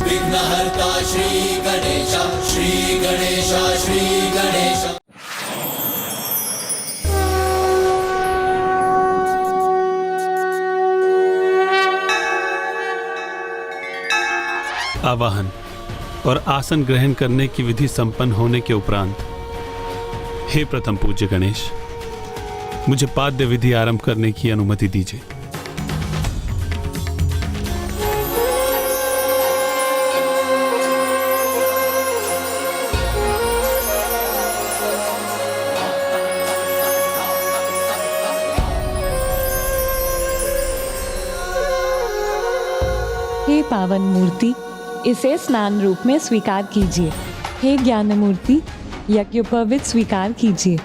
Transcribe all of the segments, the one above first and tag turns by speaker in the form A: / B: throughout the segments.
A: विघ्नहर्ता श्री गणेश, श्री गणेश, श्री गणेश।
B: आवाहन और आसन ग्रहण करने की विधि संपन्न होने के उपरांत, हे प्रथम पूज्य गणेश, मुझे पाद्य विधि आरंभ करने की अनुमति दीजिए।
C: हे पावन मूर्ति, इसे स्नान रूप में स्वीकार कीजिए। हे ज्ञान मूर्ति, यज्ञोपवीत स्वीकार कीजिए।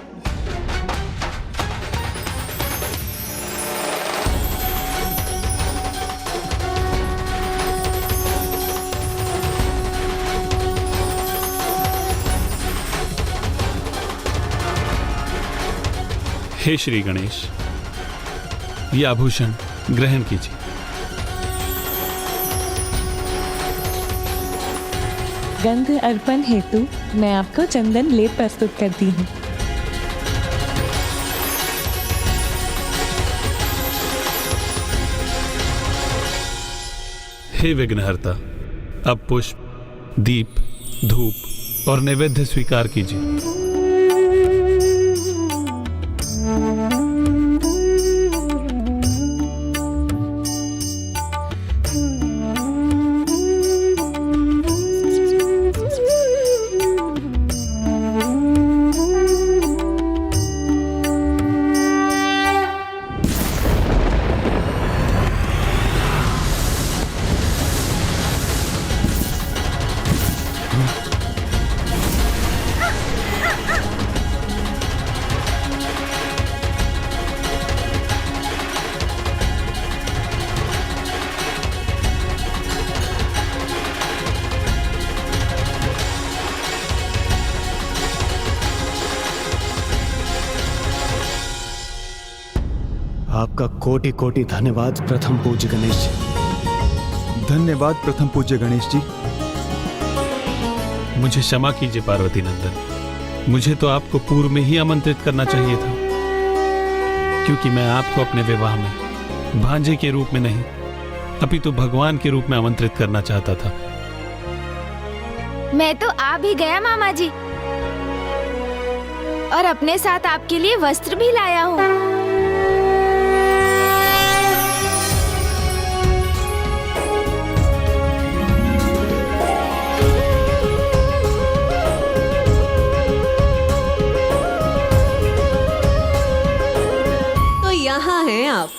B: हे श्री गणेश, ये आभूषण ग्रहण कीजिए।
C: गंध अर्पण हेतु मैं आपको चंदन लेप प्रस्तुत करती हूँ।
B: हे विघ्नहर्ता, अब पुष्प, दीप, धूप और नैवेद्य स्वीकार कीजिए।
D: आपका कोटि कोटि धन्यवाद प्रथम पूज्य गणेश जी।
E: धन्यवाद प्रथम पूज्य गणेश जी।
B: मुझे क्षमा कीजिए पार्वती नंदन, मुझे तो आपको पूर्व में ही आमंत्रित करना चाहिए था, क्योंकि मैं आपको अपने विवाह में भांजे के रूप में नहीं, अपितु भगवान के रूप में आमंत्रित करना चाहता था।
F: मैं तो आ भी गया मामा जी, और अपने साथ आपके लिए वस्त्र भी लाया हूँ।
G: यहाँ हैं आप।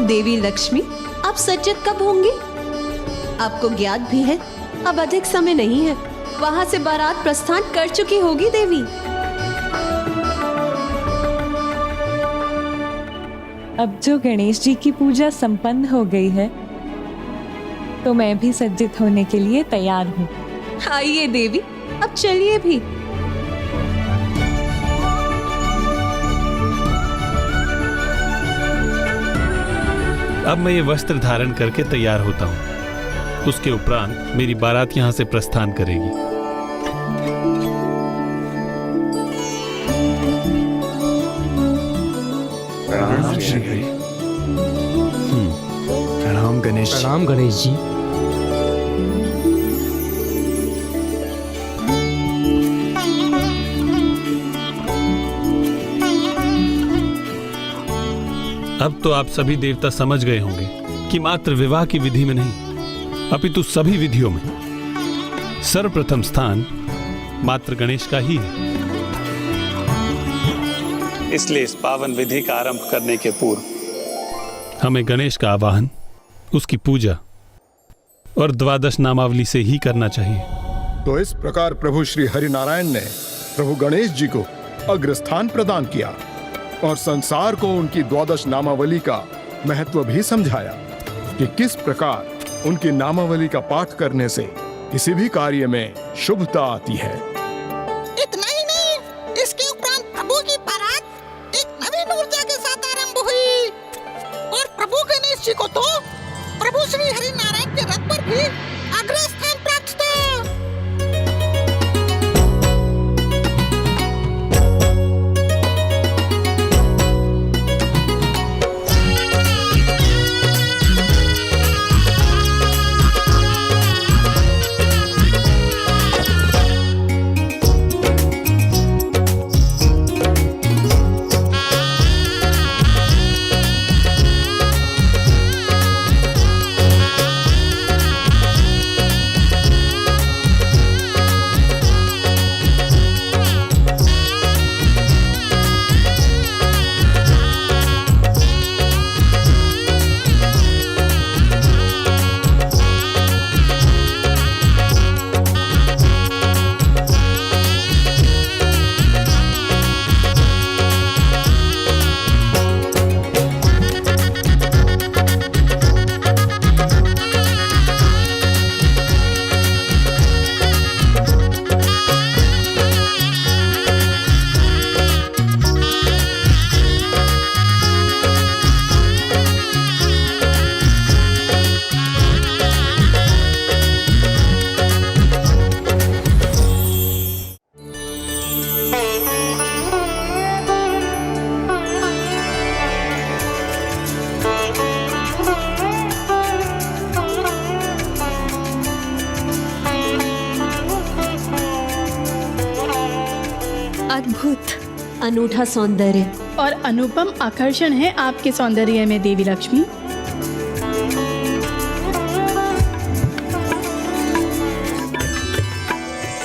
G: देवी लक्ष्मी, आप सज्जित कब होंगी? आपको ज्ञात भी है अब अधिक समय नहीं है, वहां से बारात प्रस्थान कर चुकी होगी देवी।
C: अब जो गणेश जी की पूजा संपन्न हो गई है, तो मैं भी सज्जित होने के लिए तैयार हूँ।
G: आइए देवी, अब चलिए भी।
B: अब मैं ये वस्त्र धारण करके तैयार होता हूँ। उसके उपरांत मेरी बारात यहाँ से प्रस्थान करेगी।
E: प्रणाम श्री हरि।
D: प्रणाम गणेश।
H: प्रणाम गणेश जी।
B: अब तो आप सभी देवता समझ गए होंगे कि मात्र विवाह की विधि में नहीं, अपितु सभी विधियों में सर्वप्रथम स्थान मात्र गणेश का ही है। इसलिए इस पावन विधि का आरंभ करने के पूर्व हमें गणेश का आवाहन, उसकी पूजा और द्वादश नामावली से ही करना चाहिए।
I: तो इस प्रकार प्रभु श्री हरिनारायण ने प्रभु गणेश जी को अग्रस्थान प्रदान किया और संसार को उनकी द्वादश नामावली का महत्व भी समझाया कि किस प्रकार उनकी नामावली का पाठ करने से किसी भी कार्य में शुभता आती है।
J: इतना ही नहीं,
G: अद्भुत अनूठा सौंदर्य
H: और अनुपम आकर्षण है आपके सौंदर्य में देवी लक्ष्मी।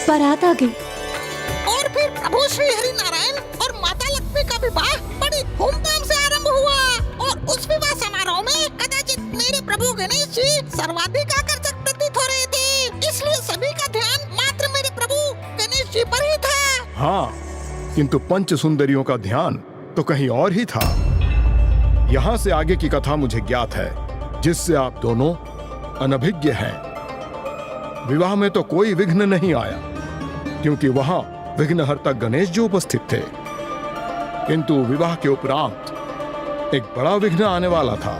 G: बारात आ गई
J: और फिर प्रभु श्री हरि नारायण और माता लक्ष्मी का विवाह बड़ी धूमधाम से आरंभ हुआ और उस विवाह समारोह में कदाचित मेरे प्रभु गणेश जी सर्वाधिक आकर्षक प्रतीत हो रहे थे, इसलिए सभी का ध्यान मात्र मेरे प्रभु गणेश जी पर ही था।
I: हाँ, किंतु पंच सुंदरियों का ध्यान तो कहीं और ही था। यहाँ से आगे की कथा मुझे ज्ञात है, जिससे आप दोनों अनभिज्ञ हैं। विवाह में तो कोई विघ्न नहीं आया, क्योंकि वहां विघ्नहर्ता गणेश जी उपस्थित थे। किंतु विवाह के उपरांत एक बड़ा विघ्न आने वाला था,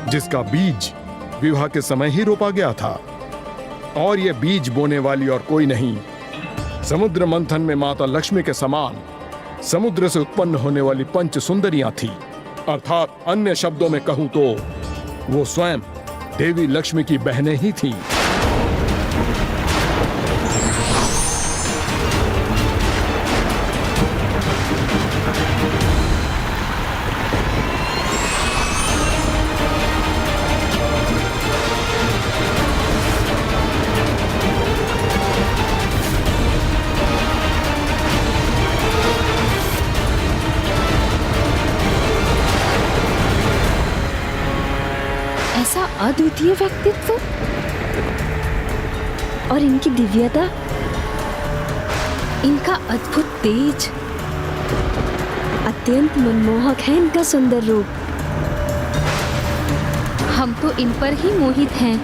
I: जिसका बीज विवाह के समय ही रोपा गया था। और यह बीज बोने वाली और कोई नहीं, समुद्र मंथन में माता लक्ष्मी के समान समुद्र से उत्पन्न होने वाली पंच सुंदरियां थी। अर्थात अन्य शब्दों में कहूं तो वो स्वयं देवी लक्ष्मी की बहनें ही थीं।
F: ऐसा अद्वितीय व्यक्तित्व और इनकी दिव्यता, इनका अद्भुत तेज, अत्यंत मनमोहक है इनका सुंदर रूप। हम तो इन पर ही मोहित हैं।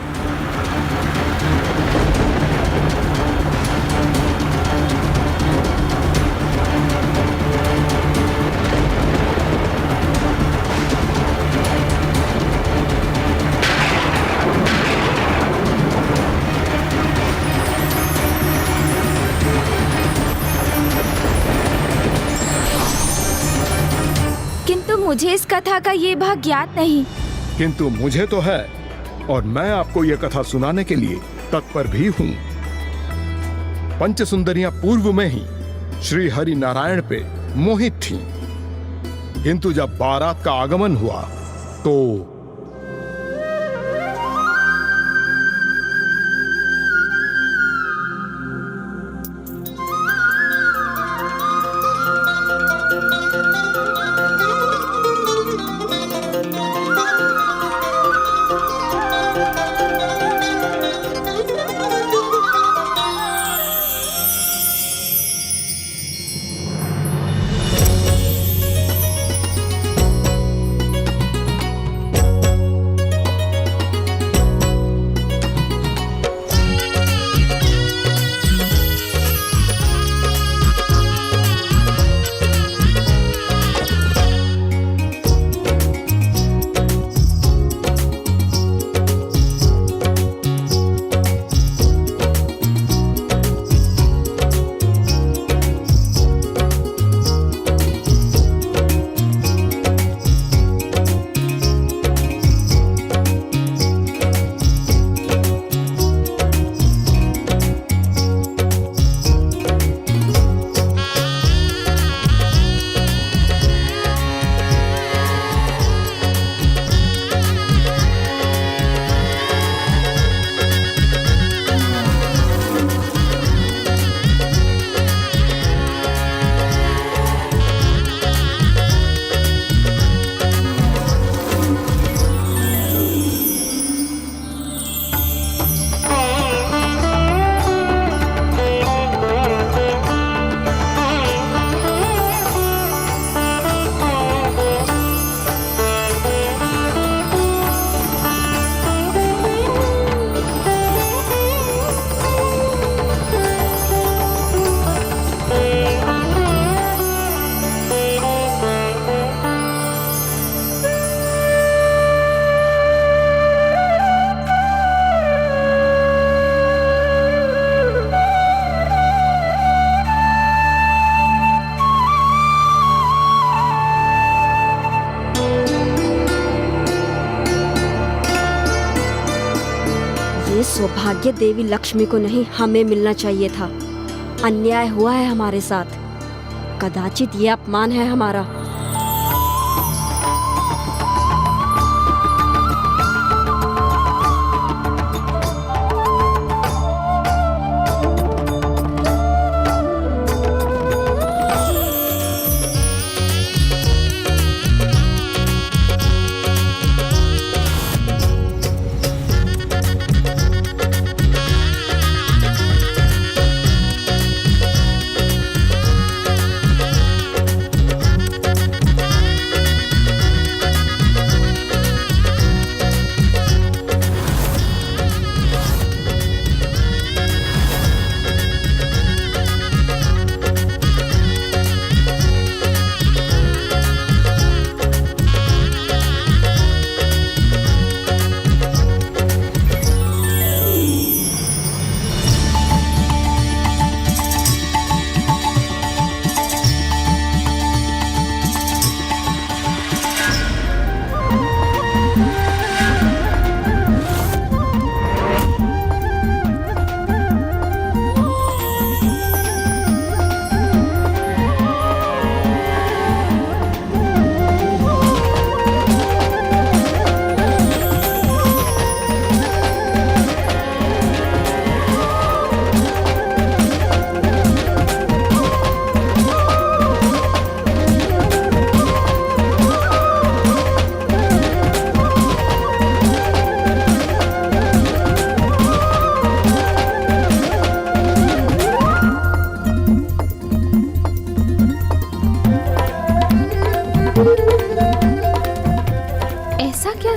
F: मुझे इस कथा का ये भाग ज्ञात नहीं।
I: किंतु मुझे तो है, और मैं आपको यह कथा सुनाने के लिए तत्पर भी हूं। पंच सुंदरियां पूर्व में ही श्री हरि नारायण पे मोहित थीं, किंतु जब बारात का आगमन हुआ तो
K: सौभाग्य देवी लक्ष्मी को नहीं, हमें मिलना चाहिए था। अन्याय हुआ है हमारे साथ। कदाचित ये अपमान है हमारा।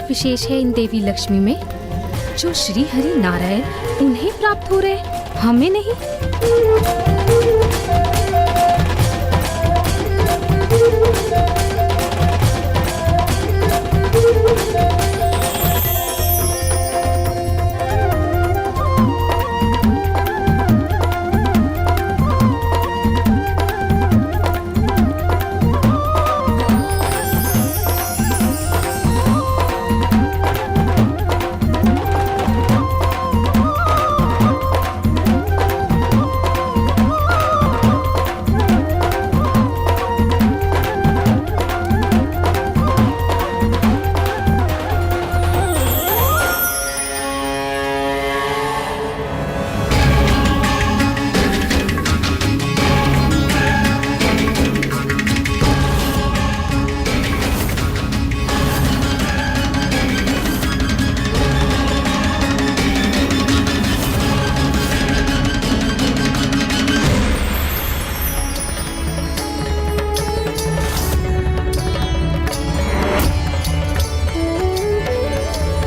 F: विशेष है इन देवी लक्ष्मी में जो श्री हरि नारायण उन्हें प्राप्त हो रहे, हमें नहीं?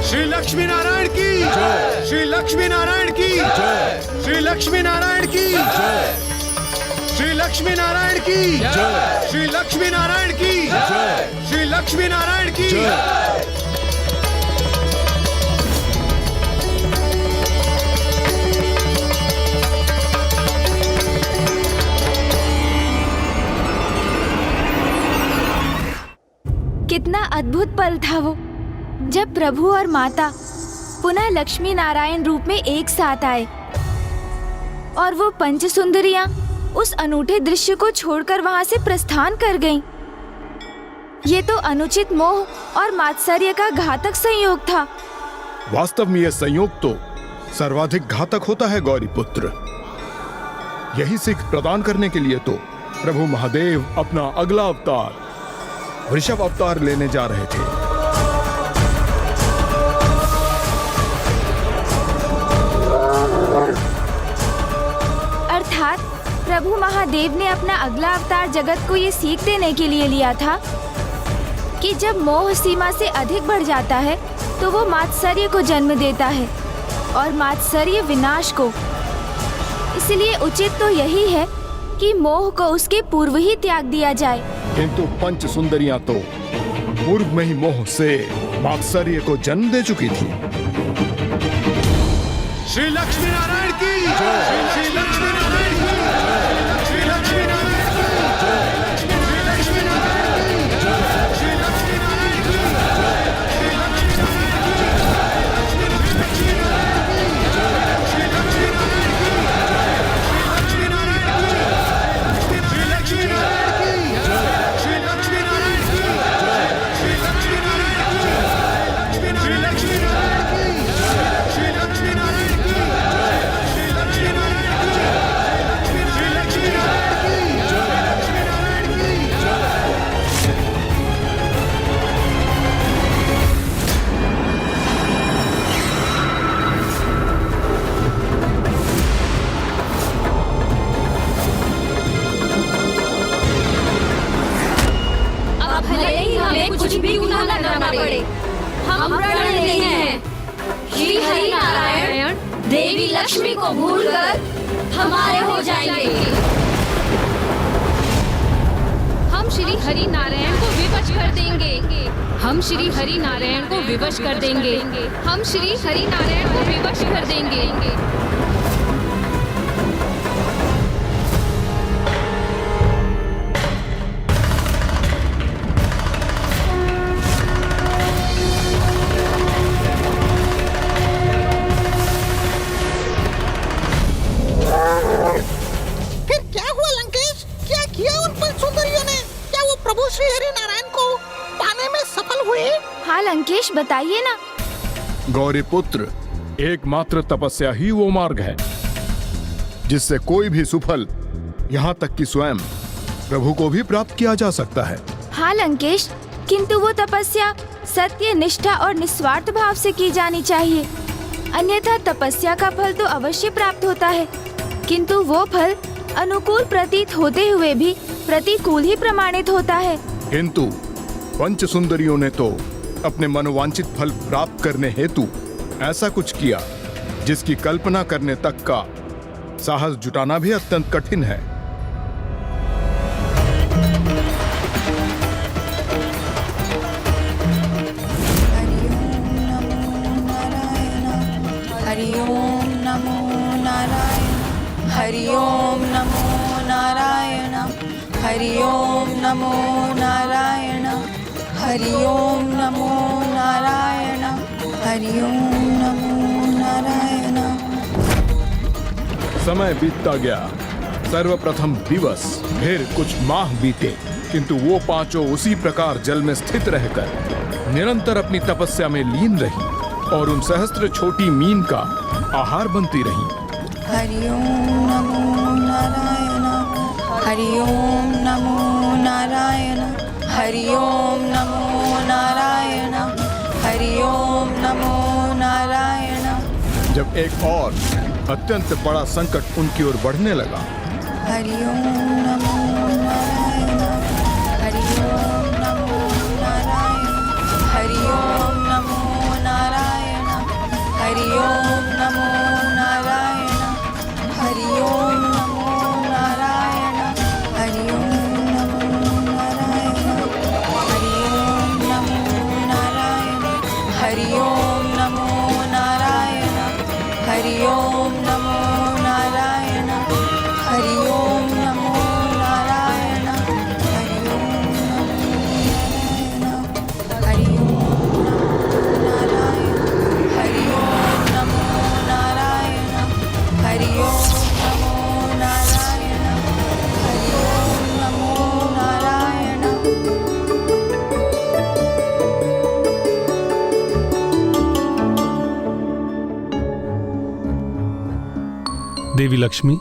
D: श्री लक्ष्मी नारायण की जय। श्री लक्ष्मी नारायण की जय। श्री लक्ष्मी नारायण की जय। श्री लक्ष्मी नारायण की जय। श्री लक्ष्मी नारायण की जय। श्री लक्ष्मी नारायण की जय।
F: कितना अद्भुत पल था वो, जब प्रभु और माता पुनः लक्ष्मी नारायण रूप में एक साथ आए और वो पंच सुंदरियां उस अनूठे दृश्य को छोड़कर वहां से प्रस्थान कर गईं। ये तो अनुचित मोह और मात्सर्य का घातक संयोग था।
I: वास्तव में यह संयोग तो सर्वाधिक घातक होता है गौरी पुत्र। यही सीख प्रदान करने के लिए तो प्रभु महादेव अपना अगला अवतार वृषभ अवतार लेने जा रहे थे।
F: अर्थात प्रभु महादेव ने अपना अगला अवतार जगत को ये सीख देने के लिए लिया था कि जब मोह सीमा से अधिक बढ़ जाता है तो वो मात्सर्य को जन्म देता है और मात्सर्य विनाश को। इसलिए उचित तो यही है कि मोह को उसके पूर्व ही त्याग दिया जाए।
I: किंतु पंच सुंदरियां तो पूर्व में ही मोह से मात्सर्य को जन्म दे चुकी थी।
D: श्री लक्ष्मी नारायण की जय। श्री लक्ष्मी नारायण की जय। श्री लक्ष्मी नारायण की जय। श्री लक्ष्मी नारायण की जय। श्री लक्ष्मी नारायण की जय। श्री लक्ष्मी नारायण की जय। श्री लक्ष्मी नारायण की जय। श्री लक्ष्मी नारायण की जय। श्री लक्ष्मी नारायण की जय। श्री लक्ष्मी नारायण
K: कुछ भी गुनाह न करना पड़े। हम प्रण लेते हैं श्री हरि नारायण देवी लक्ष्मी को भूलकर हमारे हो जाएंगे।
L: हम श्री हरि नारायण को विवश कर देंगे। हम श्री हरि नारायण को विवश कर देंगे। हम श्री हरि नारायण को विवश कर देंगे।
J: फिर क्या हुआ लंकेश? क्या किया उन पंच सुंदरियों ने? क्या वो प्रभु श्री हरि नारायण को पाने में सफल हुए?
F: हाँ लंकेश, बताइए ना।
I: गौरी पुत्र, एकमात्र तपस्या ही वो मार्ग है जिससे कोई भी सुफल, यहाँ तक कि स्वयं प्रभु को भी प्राप्त किया जा सकता है।
F: हाँ लंकेश, किंतु वो तपस्या सत्य, निष्ठा और निस्वार्थ भाव से की जानी चाहिए। अन्यथा तपस्या का फल तो अवश्य प्राप्त होता है, किंतु वो फल अनुकूल प्रतीत होते हुए भी प्रतिकूल ही प्रमाणित होता है।
I: किंतु पंच सुंदरियों ने तो अपने मनोवांछित फल प्राप्त करने हेतु ऐसा कुछ किया जिसकी कल्पना करने तक का साहस जुटाना भी अत्यंत कठिन है।
M: हरि ओम नमो नारायण। हरि ओम नमो नारायण। हरि ओम नमो नारायण। हरि ओम नमो नारायण। हरि ओम नमो नारायण।
I: समय बीतता गया। सर्वप्रथम दिवस, फिर कुछ माह बीते, किंतु वो पांचों उसी प्रकार जल में स्थित रहकर निरंतर अपनी तपस्या में लीन रही और उन सहस्त्र छोटी मीन का आहार बनती रही।
M: हरि ओम नमो नारायण। हरि ओम नमो नारायण। हरि ओम नमो नारायण। हरि ओम नमो नारायण।
I: जब एक और अत्यंत बड़ा संकट उनकी ओर बढ़ने लगा।
M: हरि ओम नमो नारायण। हरि ओम नमो नारायण। हरि ओम नमो नारायण। हरि ओम नमो नारायण। हरि ओम नमो नारायण। हरि ओम नमो नारायण। हरि ओम नमो नारायण। हरि ओम नमो नारायण। हरि ओम नमो नारायण। हरि ओम नमो नारायण। हरि ओम नमो नारायण। हरि ओम नमो नारायण। हरि ओम नमो नारायण।
B: देवी लक्ष्मी,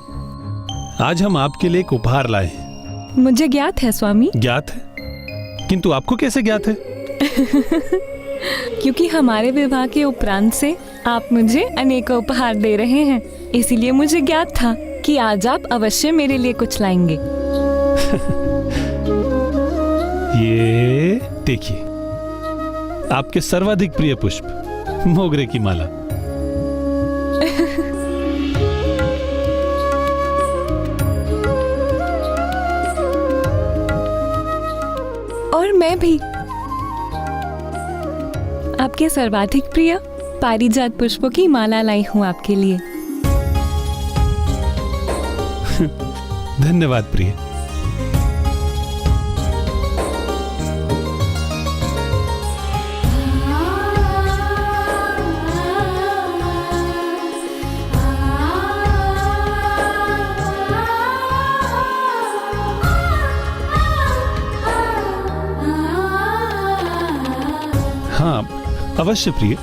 B: आज हम आपके लिए एक उपहार लाए हैं।
C: मुझे ज्ञात है स्वामी।
B: ज्ञात है? किंतु आपको कैसे ज्ञात है?
C: क्योंकि हमारे विवाह के उपरांत से आप मुझे अनेकों उपहार दे रहे हैं, इसीलिए मुझे ज्ञात था कि आज आप अवश्य मेरे लिए कुछ लाएंगे।
B: ये देखिए, आपके सर्वाधिक प्रिय पुष्प, मोगरे की माला।
C: और मैं भी आपके सर्वाधिक प्रिय पारिजात पुष्पों की माला लाई हूं आपके लिए।
B: धन्यवाद प्रिय। हाँ, अवश्य प्रिय।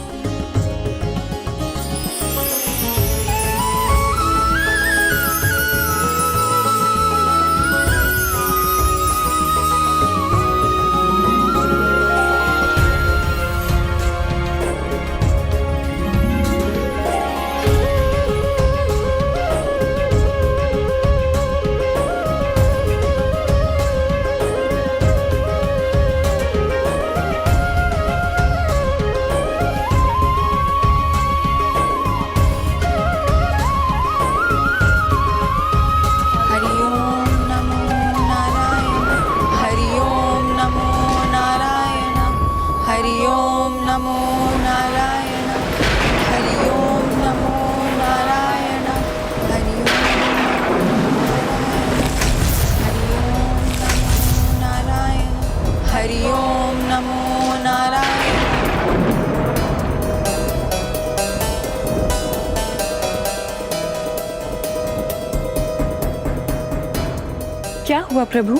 C: हुआ प्रभु?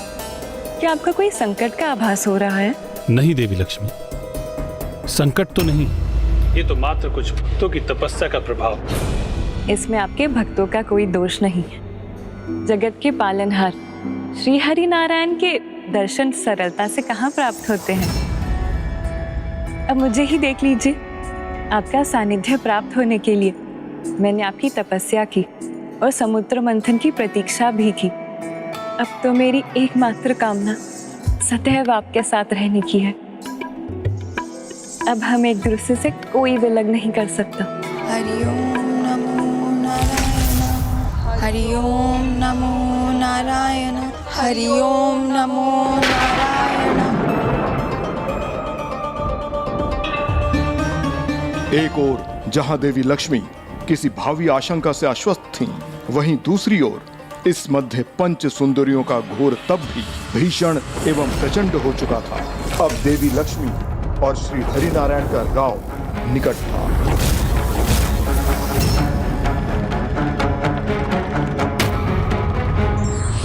C: क्या आपका कोई संकट का आभास हो रहा है?
B: नहीं देवी लक्ष्मी, संकट तो नहीं, ये तो मात्र कुछ भक्तों की तपस्या का प्रभाव।
C: इसमें आपके भक्तों का कोई दोष नहीं है। जगत के पालनहार श्री हरि नारायण के दर्शन सरलता से कहाँ प्राप्त होते हैं। अब मुझे ही देख लीजिए, आपका सानिध्य प्राप्त होने के लिए मैंने आपकी तपस्या की और समुद्र मंथन की प्रतीक्षा भी की। अब तो मेरी एकमात्र कामना सदैव आपके साथ रहने की है। अब हम एक दूसरे से कोई विलग नहीं कर सकता।
M: हरि ओम नमो नारायण, हरि ओम नमो नारायण, हरि ओम नमो नारायण।
I: एक ओर जहां देवी लक्ष्मी किसी भावी आशंका से आश्वस्त थीं, वहीं दूसरी ओर इस मध्य पंच सुंदरियों का घोर तप भी भीषण एवं प्रचंड हो चुका था। अब देवी लक्ष्मी और श्री हरि नारायण का गांव निकट था।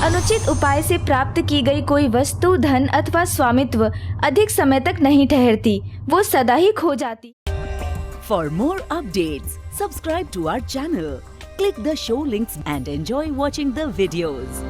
F: अनुचित उपाय से प्राप्त की गई कोई वस्तु, धन अथवा स्वामित्व अधिक समय तक नहीं ठहरती, वो सदा ही खो जाती।
N: For more updates, subscribe to our channel, click the show links and enjoy watching the videos.